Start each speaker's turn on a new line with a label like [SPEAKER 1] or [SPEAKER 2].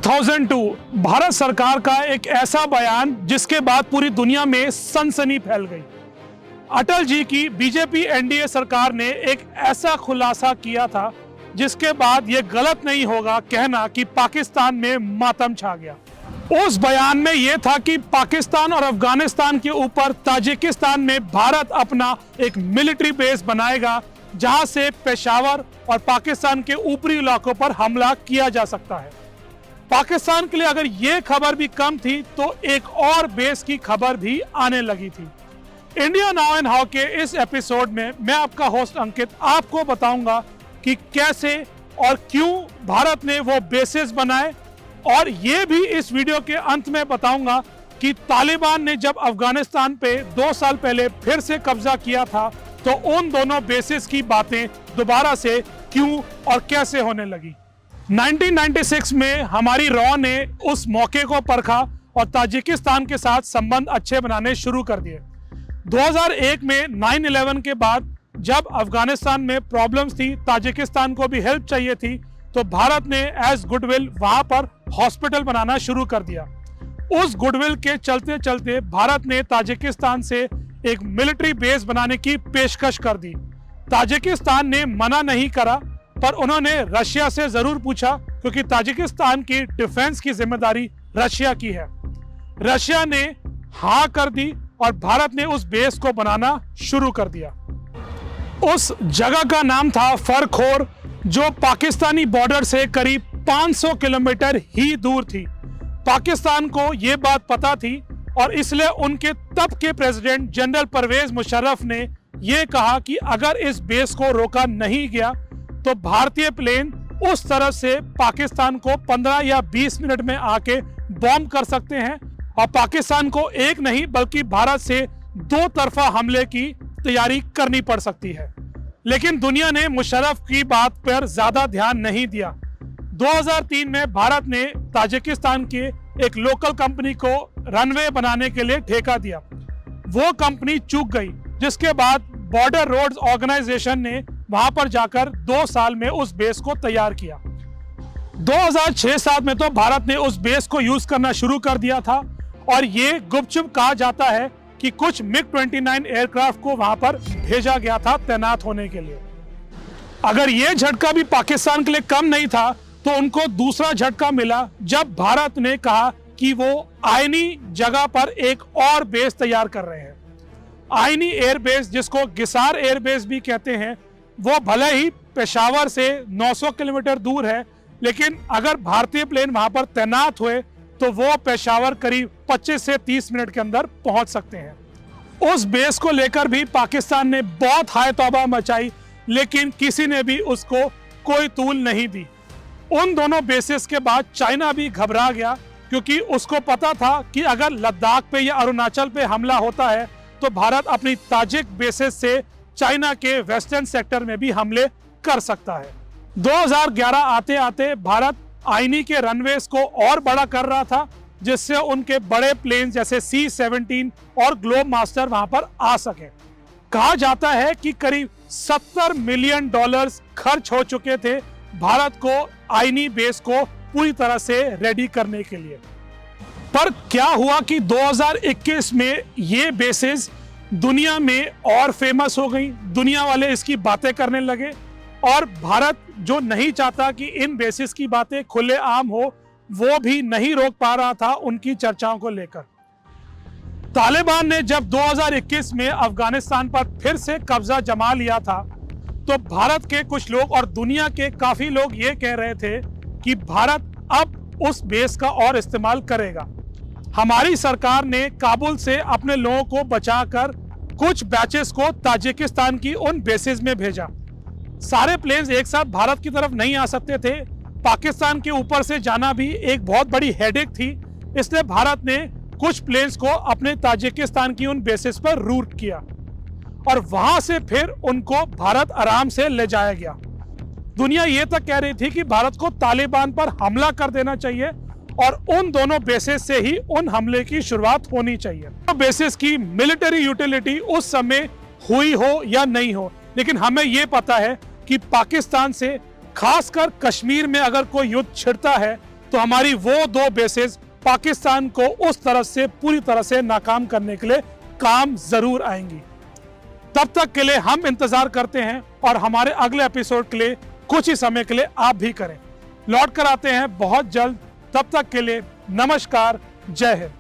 [SPEAKER 1] 2002 भारत सरकार का एक ऐसा बयान जिसके बाद पूरी दुनिया में सनसनी फैल गई। अटल जी की बीजेपी एनडीए सरकार ने एक ऐसा खुलासा किया था जिसके बाद यह गलत नहीं होगा कहना कि पाकिस्तान में मातम छा गया। उस बयान में यह था कि पाकिस्तान और अफगानिस्तान के ऊपर ताजिकिस्तान में भारत अपना एक मिलिट्री बेस बनाएगा जहां से पेशावर और पाकिस्तान के ऊपरी इलाकों पर हमला किया जा सकता है। पाकिस्तान के लिए अगर यह खबर भी कम थी तो एक और बेस की खबर भी आने लगी थी। इंडिया नाउ एंड हाउ के इस एपिसोड में मैं आपका होस्ट अंकित आपको बताऊंगा कि कैसे और क्यों भारत ने वो बेसेस बनाए, और ये भी इस वीडियो के अंत में बताऊंगा कि तालिबान ने जब अफगानिस्तान पे 2 साल पहले फिर से कब्जा किया था तो उन दोनों बेसिस की बातें दोबारा से क्यों और कैसे होने लगी। 1996 में हमारी रॉ ने उस मौके को परखा और ताजिकिस्तान के साथ संबंध अच्छे बनाने शुरू कर दिए। 2001 में 9/11 के बाद जब अफगानिस्तान में प्रॉब्लम्स थी, ताजिकिस्तान को भी हेल्प चाहिए थी, तो भारत ने एज गुडविल वहां पर हॉस्पिटल बनाना शुरू कर दिया। उस गुडविल के चलते चलते भारत ने ताजिकिस्तान से एक मिलिट्री बेस बनाने की पेशकश कर दी। ताजिकिस्तान ने मना नहीं करा, पर उन्होंने रशिया से जरूर पूछा क्योंकि ताजिकिस्तान की डिफेंस की जिम्मेदारी रशिया की है। रशिया ने हाँ कर दी और भारत ने उस बेस को बनाना शुरू कर दिया। उस जगह का नाम था फरखोर, जो पाकिस्तानी बॉर्डर से करीब 500 किलोमीटर ही दूर थी। पाकिस्तान को यह बात पता थी और इसलिए उनके तब के प्रेसिडेंट जनरल परवेज मुशर्रफ ने यह कहा कि अगर इस बेस को रोका नहीं गया तो भारतीय प्लेन उस तरफ से पाकिस्तान को 15 या 20 मिनट में आके बॉम्ब कर सकते हैं और पाकिस्तान को एक नहीं बल्कि भारत से 2 तरफा हमले की तैयारी करनी पड़ सकती है। लेकिन दुनिया ने मुशर्रफ की बात पर ज्यादा ध्यान नहीं दिया। 2003 में भारत ने ताजिकिस्तान के एक लोकल कंपनी को रनवे बनाने के लिए ठेका दिया। वो कंपनी चूक गई, जिसके बाद बॉर्डर रोड्स ऑर्गेनाइजेशन ने वहां पर जाकर 2 साल में उस बेस को तैयार किया। 2006-07 में तो भारत ने उस बेस को यूज करना शुरू कर दिया था और ये गुपचुप कहा जाता है कि कुछ MiG-29 एयरक्राफ्ट को वहां पर भेजा गया था तैनात होने के लिए। अगर ये झटका भी पाकिस्तान के लिए कम नहीं था तो उनको दूसरा झटका मिला जब भारत ने कहा कि वो आईनी जगह पर एक और बेस तैयार कर रहे हैं। आईनी एयरबेस, जिसको गिसार एयरबेस भी कहते हैं, वो भले ही पेशावर से 900 किलोमीटर दूर है, लेकिन अगर भारतीय प्लेन वहां पर तैनात हुए तो वो पेशावर करीब 25 से 30 मिनट के अंदर पहुंच सकते हैं। उस बेस को लेकर भी पाकिस्तान ने बहुत हाय तौबा मचाई, लेकिन किसी ने भी उसको कोई तूल नहीं दी। उन दोनों बेसिस के बाद चाइना भी घबरा गया, क्योंकि उसको पता था कि अगर लद्दाख पे या अरुणाचल पे हमला होता है तो भारत अपनी ताजिक बेसिस से चाइना के वेस्टर्न सेक्टर में भी हमले कर सकता है। 2011 आते आते भारत आईनी के रनवेज को और बड़ा कर रहा था, जिससे उनके बड़े प्लेन जैसे C-17 और ग्लोब मास्टर वहां पर आ सके। कहा जाता है कि करीब $70 मिलियन खर्च हो चुके थे भारत को आईनी बेस को पूरी तरह से रेडी करने के लिए। पर क्या हुआ कि 2021 में ये बेसेस दुनिया में और फेमस हो गई, दुनिया वाले इसकी बातें करने लगे, और भारत जो नहीं चाहता कि इन बेसिस की बातें खुले आम हो, वो भी नहीं रोक पा रहा था उनकी चर्चाओं को लेकर। तालिबान ने जब 2021 में अफगानिस्तान पर फिर से कब्जा जमा लिया था तो भारत के कुछ लोग और दुनिया के काफी लोग ये कह रहे थे कि भारत अब उस बेस का और इस्तेमाल करेगा। हमारी सरकार ने काबुल से अपने लोगों को बचाकर कुछ बैचेस को ताजिकिस्तान की उन बेसिस में भेजा। सारे प्लेन्स एक साथ भारत की तरफ नहीं आ सकते थे, पाकिस्तान के ऊपर से जाना भी एक बहुत बड़ी हेडेक थी, इसलिए भारत ने कुछ प्लेन्स को अपने ताजिकिस्तान की उन बेसिस पर रूट किया और वहां से फिर उनको भारत आराम से ले जाया गया। दुनिया ये तक कह रही थी कि भारत को तालिबान पर हमला कर देना चाहिए और उन दोनों बेसिस से ही उन हमले की शुरुआत होनी चाहिए। तो बेसिस की मिलिट्री यूटिलिटी उस समय हुई हो या नहीं हो, लेकिन हमें यह पता है कि पाकिस्तान से खासकर कश्मीर में अगर कोई युद्ध छिड़ता है तो हमारी वो 2 बेसेस पाकिस्तान को उस तरह से पूरी तरह से नाकाम करने के लिए काम जरूर आएंगी। तब तक के लिए हम इंतजार करते हैं और हमारे अगले एपिसोड के लिए कुछ ही समय के लिए आप भी करें। लौट कर आते हैं बहुत जल्द। तब तक के लिए नमस्कार, जय हिंद।